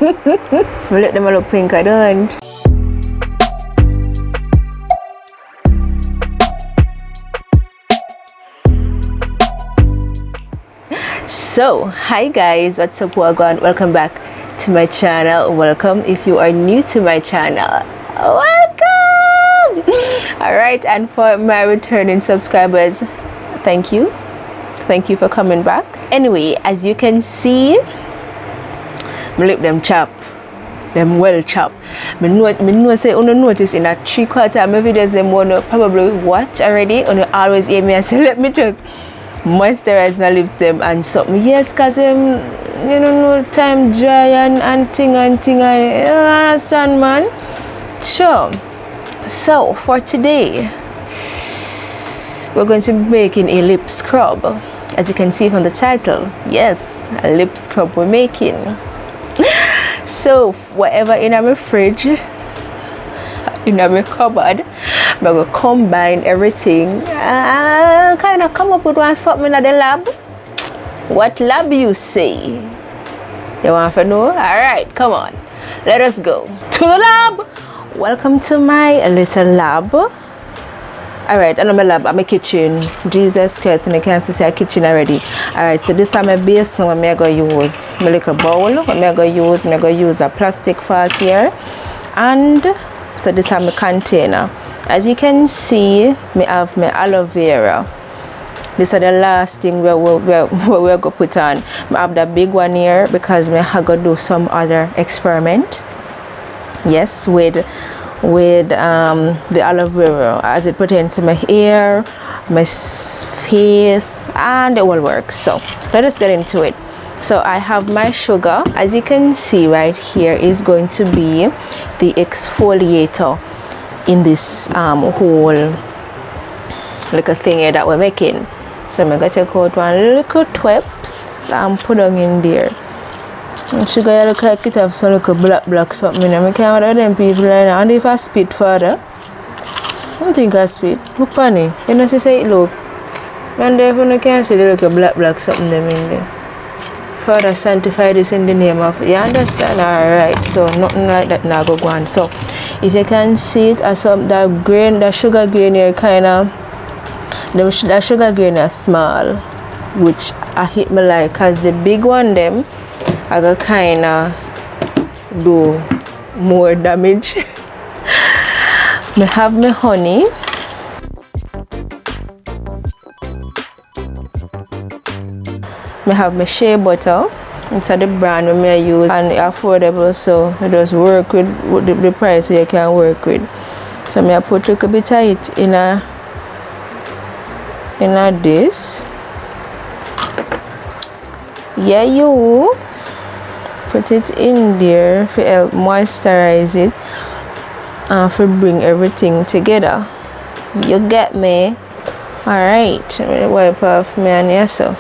We'll let them look pink, I don't. So hi guys, what's up, welcome back to my channel. Welcome if you are new to my channel, welcome. All right, and for my returning subscribers, thank you for coming back. Anyway, as you can see, my lip them chop, them well chop. Me know say you notice in that 3/4 of my videos them wanna probably watch already, and you always hear me and say let me just moisturize my lips them and something. Yes, cause you know time dry and thing you understand, man. Sure. So for today we're going to be making a lip scrub, as you can see from the title. Yes, a lip scrub we're making. So whatever in my fridge, in my cupboard, I'm going to combine everything and kind of come up with something at the lab. What lab you say? You want to know? Alright, come on, let us go to the lab. Welcome to my little lab. Alright, and my lab, I'm a kitchen. Jesus Christ, and I can't see a kitchen already. Alright, so this time my basin, what I'm going to use my little bowl. What I'm going to use a plastic fork here. And so this is my container. As you can see, me have my aloe vera. This is the last thing we're going to put on. I have the big one here because I'm going to do some other experiment. Yes, with the aloe vera as it pertains to my hair, my face, and it will work. So let us get into it. So I have my sugar. As you can see right here is going to be the exfoliator in this whole little thing here that we're making. So I'm going to take out one little twips and put them in there. And sugar look like it have some little black something. I can't have them people like that. And if I spit further, I don't think I spit. Look funny. You know, say it look. And therefore you can see the little black something them in there. Further sanctify this in the name of, you understand? Alright, so nothing like that now go on. So if you can see it as some that grain, the sugar grain here kind of, the sugar grain is small, which I hit me like, cause the big one them I got kind of do more damage. I have my honey. I have my Shea butter. It's the brand I use and it's affordable, so it does work with the price you can work with. So I put a little bit of it in a this. Yeah, you put it in there to help moisturize it and to bring everything together. You get me? Alright, I'm going to wipe off my hand here. So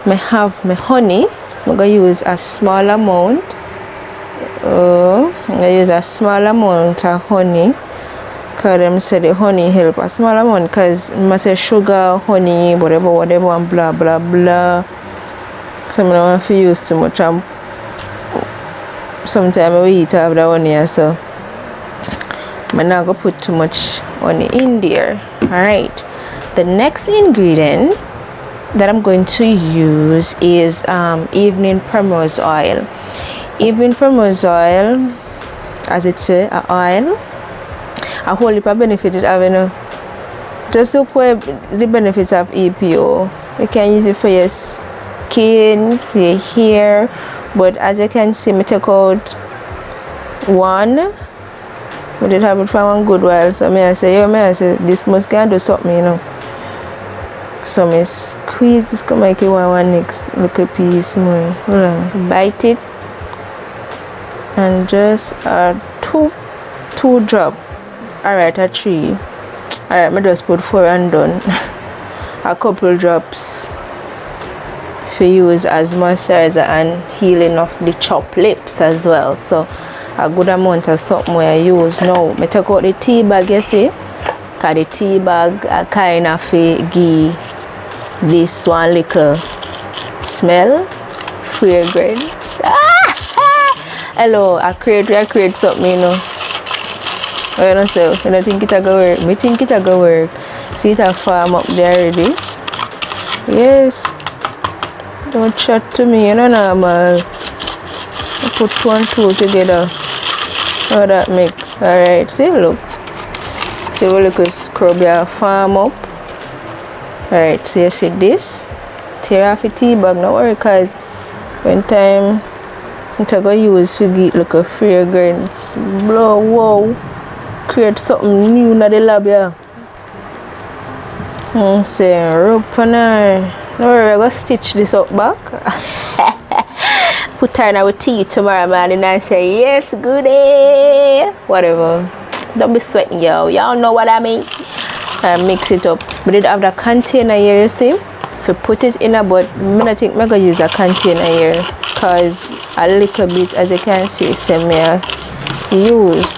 I have my honey. I'm going to use a small amount. I'm going to use a small amount of honey. Because them say the honey help a small amount. Because I say sugar, honey, whatever, and blah, blah, blah. So I don't want to use too much. Sometimes we eat out of the honey, so I'm not going to put too much honey in there. Alright. The next ingredient that I'm going to use is Evening Primrose Oil. Evening Primrose Oil, as it says, oil. A whole heap of benefit it have, you know. Just look where the benefits of EPO. You can use it for your skin, for your hair, but as you can see, me take out one. We did have it for one good while, so I say this must can do something, you know. So I squeeze this, come make it one next little piece more. Hold on. Bite it and just two drop. Alright, a 3. Alright, I just put 4 and done. A couple drops for use as moisturizer and healing of the chopped lips as well. So a good amount of something where I use now. I take out the tea bag, you see, because the tea bag I kind of give this one little smell, fragrance. hello, I create something, you know. You know, so you don't think it'll go work. Me think it'll go work. See it a farm up there already. Yes. Don't chat to me, you know, normal. I put 2 and 2 together. How that make? Alright, see, look. See, we look at scrub your farm up. Alright, so you see this. Tear off the tea bag, no worry, because when time I'm going to use for get like a fragrance. Blow, wow. Create something new in the lab, yeah. Say, rub on her. No worry, I'm going to stitch this up back. Put her in our tea tomorrow morning and say, yes, goodie. Whatever. Don't be sweating, yo. Y'all know what I mean. Mix it up. But it have the container here, you see. If you put it in a but I think I'm going to use a container here. Because a little bit, as you can see, I use.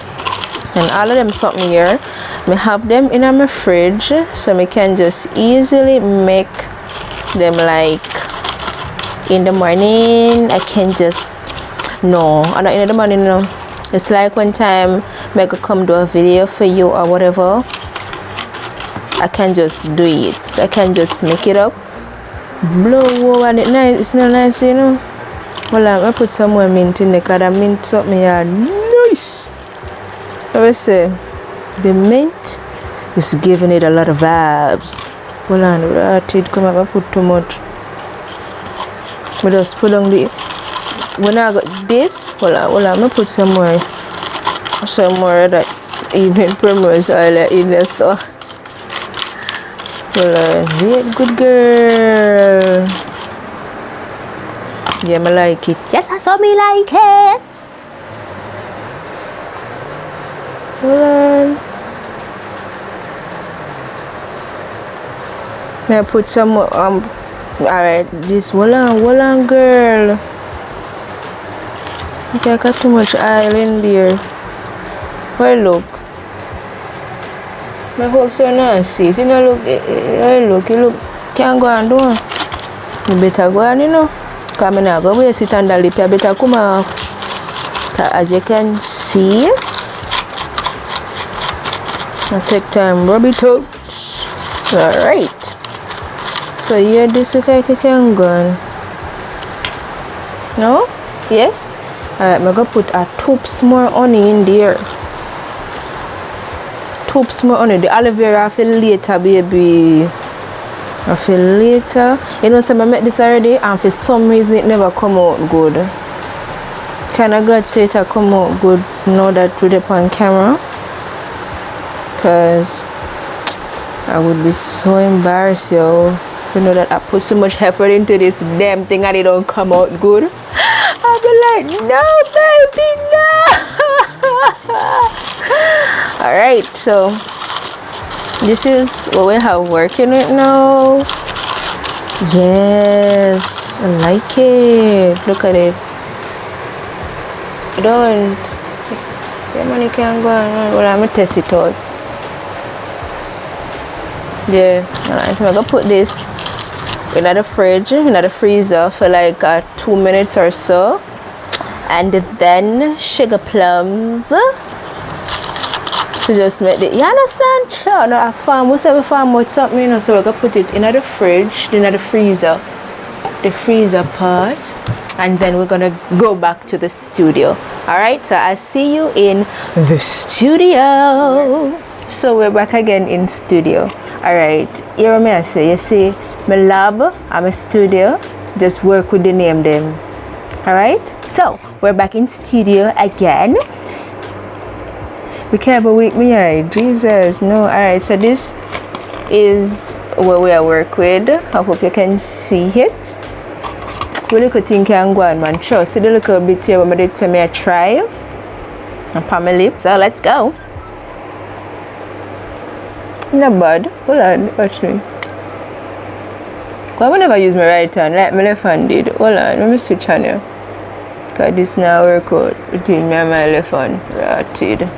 And all of them something here, I have them in my fridge. So I can just easily make them like in the morning. I can just, no, I'm not in the morning, no. It's like one time I could come do a video for you or whatever. I can just do it. I can just make it up. Blow, and it's nice. It's not nice, you know. Well, I put some more mint in the car. The mint something here. Nice. I will say, the mint is giving it a lot of vibes. Well, I come up, I put too much. I just put on the. When I got this, well, I put some more of that Evening Primrose Oil in there. So, well, yeah, good girl. Yeah, I like it. Yes, I saw me like it. Well, may I put some alright, this hold on girl. Okay, I got too much oil in there. Well, look. My hope so nasty. You know, look, you look, can't go and do it. You better go on, you know. Because I'm not going to waste it on the lip. You better come off. As you can see, I take time, rub it out. Alright. So here, this look like it can go on. No? Yes? Alright, I'm going to put a toops more honey in there. Toops more honey. The aloe vera I feel later, baby. I feel later. You know, so I made this already and for some reason it never come out good. Kind of glad say it come out good now that we're up on camera. Because I would be so embarrassed, yo. You know that I put so much effort into this damn thing and it don't come out good. I'll be like, no, baby, no. Alright, so this is what we have working right now. Yes, I like it. Look at it. Don't. Your money can't go on. Well, I'm going to test it out. Yeah, alright, so I'm going to put this in the fridge, in the freezer for like 2 minutes or so. And then sugar plums to just make the, you understand? Sure, no, a farm, we say we farm with something, you know, so we're going to put it in the fridge, in the freezer part. And then we're going to go back to the studio. Alright, so I'll see you in the studio. So we're back again in studio. Alright, here may I say, you see, my lab and my studio, just work with the name them. Alright, so we're back in studio again. Be careful with me, Jesus, no. Alright, so this is what we are work with. I hope you can see it. We look at thing can go on, man. Sure, see the little bit here when I did some try and palm my lips. So let's go. Not bad. Hold on, watch me. Well, I never use my right hand like my left hand did. Hold on, let me switch on here. Because this now work out between me and my left hand. Rotted.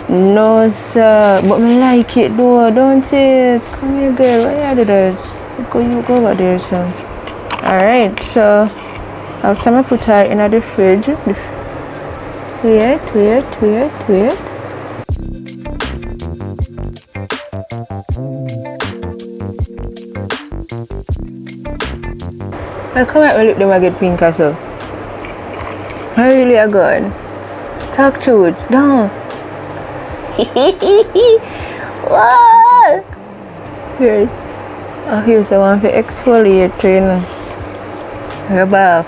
No, sir. But I like it though, don't it? Come here, girl. Why you do that? You go over there, son. Alright, so After I put her in the fridge. Wait. I come out and look them I get pink as well. I really are good. Talk to it. No. What? Here. Oh, here's the one for exfoliator, you know. Rub off.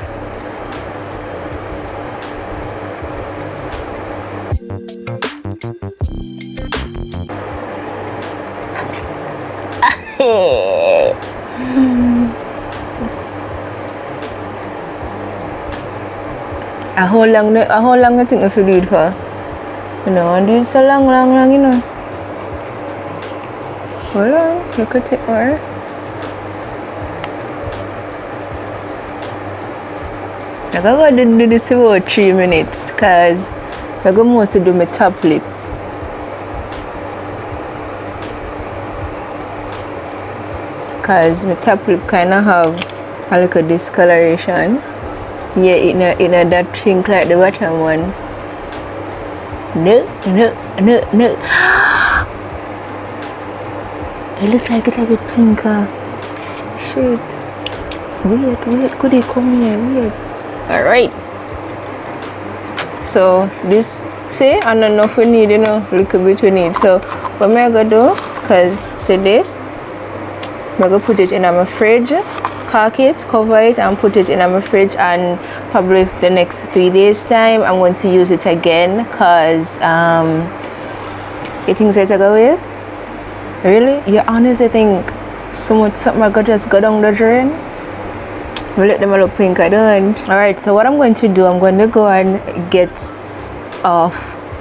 How long I think if you do it for? You know, and do it so long, you know. Hold on, you could take more. I'm going to do this for about 3 minutes because I'm going to do my top lip. Because my top lip kind of have a little discoloration. Yeah, it not that pink like the bottom one. No. It looks like it's like a pinker. Shit. Weird. Could it come here? Weird. Alright. So this, see, I don't know if we need, you know, a little bit we need. So what am I gonna do? Because see this, I'm gonna put it in my fridge, cork it, cover it, and put it in my fridge, and probably the next 3 days time I'm going to use it again because you think it's a go waste? Really? You honestly think something I could just go down the drain? We'll let them look pink, I don't. Alright, so what I'm going to do, I'm going to go and get off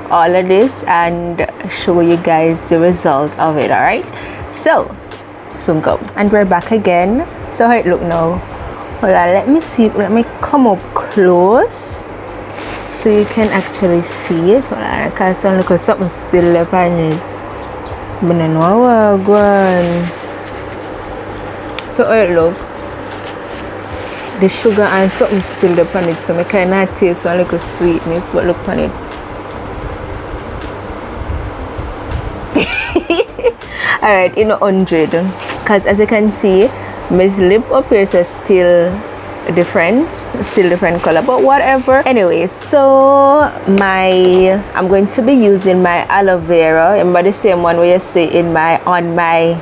all of this and show you guys the result of it. Alright, so soon go. And we're back again. So how it look now? Hold on, let me see, let me come up close so you can actually see it. Hold on, I can't sound like something still left on it. But I know how going. So how it look? The sugar and something still up on it, so I cannot taste a little sweetness, but look on it. Alright, in 100, because as you can see, my lip up here is still different color, but whatever. Anyway, so I'm going to be using my aloe vera. Remember the same one where you see on my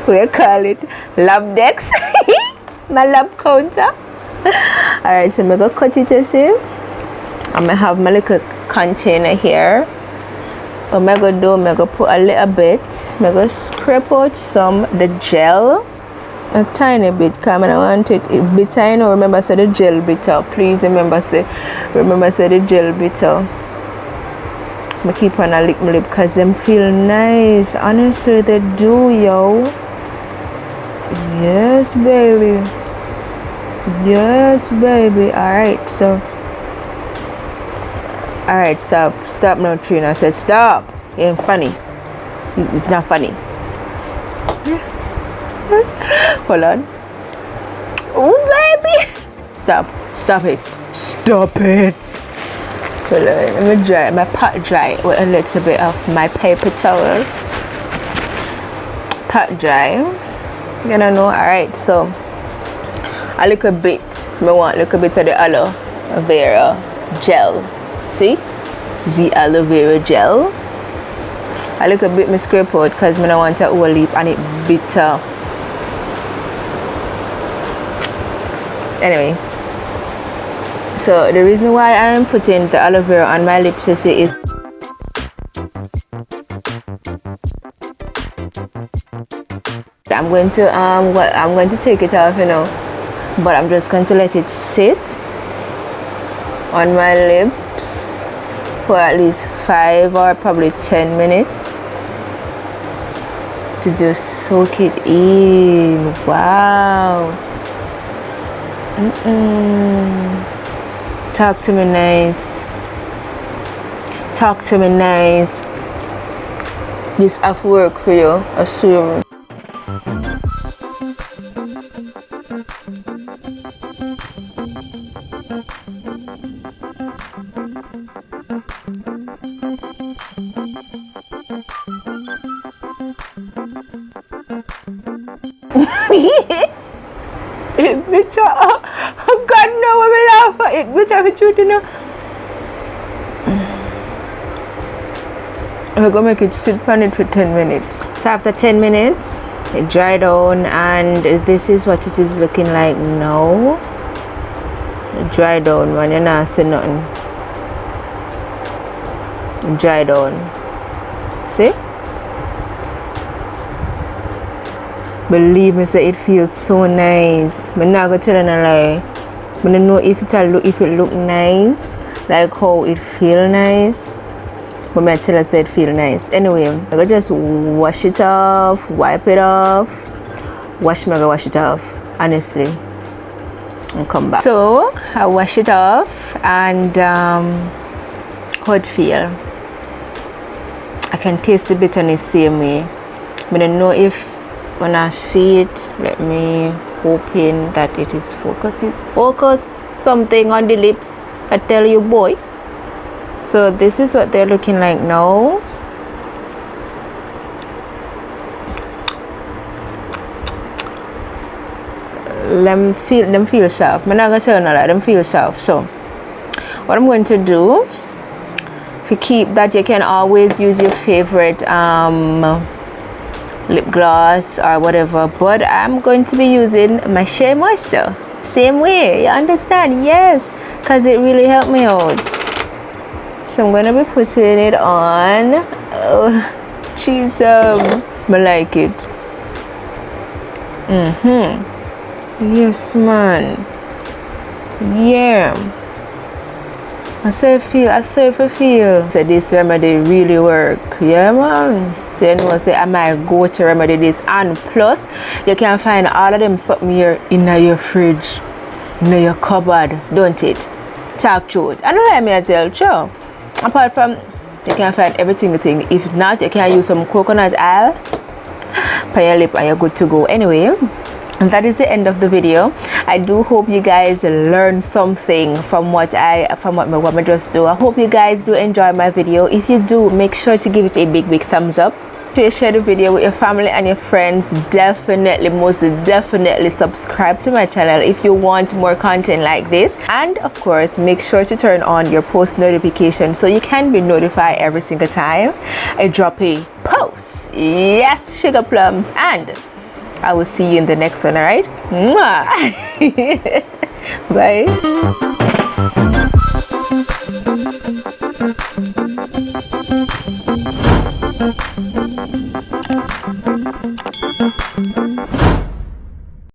what you call it, lab decks. My lab counter. Alright, so I'm gonna cut it, you see. I'm gonna have my little container here. What I'm gonna do, I'm gonna put a little bit. I'm gonna scrape out the gel. A tiny bit, because I want it bitter, you know. Remember, say the gel bitter. Please remember, say the gel bitter. I keep on a lick my lip because them feel nice. Honestly, they do, yo. Yes, baby. Alright, so stop now, Trina. I said stop. It ain't funny. It's not funny. Hold on. Oh, baby. Stop it. Hold on, let me dry my pot dry with a little bit of my paper towel. Pot dry. You know, alright, so a little bit, I want a little bit of the aloe vera gel. See? The aloe vera gel. A little bit me scrape out because I don't want to overleap and it bitter. Anyway, so the reason why I'm putting the aloe vera on my lips, you see, is I'm going to take it off, you know, but I'm just going to let it sit on my lips for at least 5 or probably 10 minutes to just soak it in. Wow. Talk to me nice. This have work for you, assume. It bitter. Oh God, no, I'm laugh at it bitter for truth, you know. We're gonna make it sit on it for 10 minutes. So after 10 minutes, it dried down, and this is what it is looking like now. It dried down, man, you're not see nothing. It dried down. See? Believe me, say it feels so nice. I'm not gonna tell you a lie. I don't know if it look nice, like how it feel nice. But I tell you, say it feel nice. Anyway, I'm gonna just wash it off, wipe it off. Wash it off, honestly. And come back. So I wash it off, and how it feel? I can taste the bitterness same way. I don't know if when I see it, let me hoping that it is focus something on the lips. I tell you, boy. So this is what they're looking like now. Them feel soft. I'm not gonna say no lie, them feel soft. So what I'm going to do, to keep that, you can always use your favorite lip gloss or whatever, but I'm going to be using my Shea moisture same way, you understand? Yes, because it really helped me out. So I'm gonna be putting it on. Oh, jeez, I like it. Yes, man. Yeah, I say feel. So this remedy really work. Yeah, man. So you know, say I might go to remedy this, and plus you can find all of them something here in your fridge, in your cupboard, don't it? Talk truth. I know what I mean, I tell you. Apart from, you can find every single thing. If not, you can use some coconut oil for your lip and you're good to go. Anyway, and that is the end of the video. I do hope you guys learned something from what I just do. I hope you guys do enjoy my video. If you do, make sure to give it a big thumbs up. To share the video with your family and your friends. Definitely, most definitely subscribe to my channel if you want more content like this, and of course make sure to turn on your post notifications so you can be notified every single time I drop a post. Yes, sugar plums, and I will see you in the next one. All right. Bye.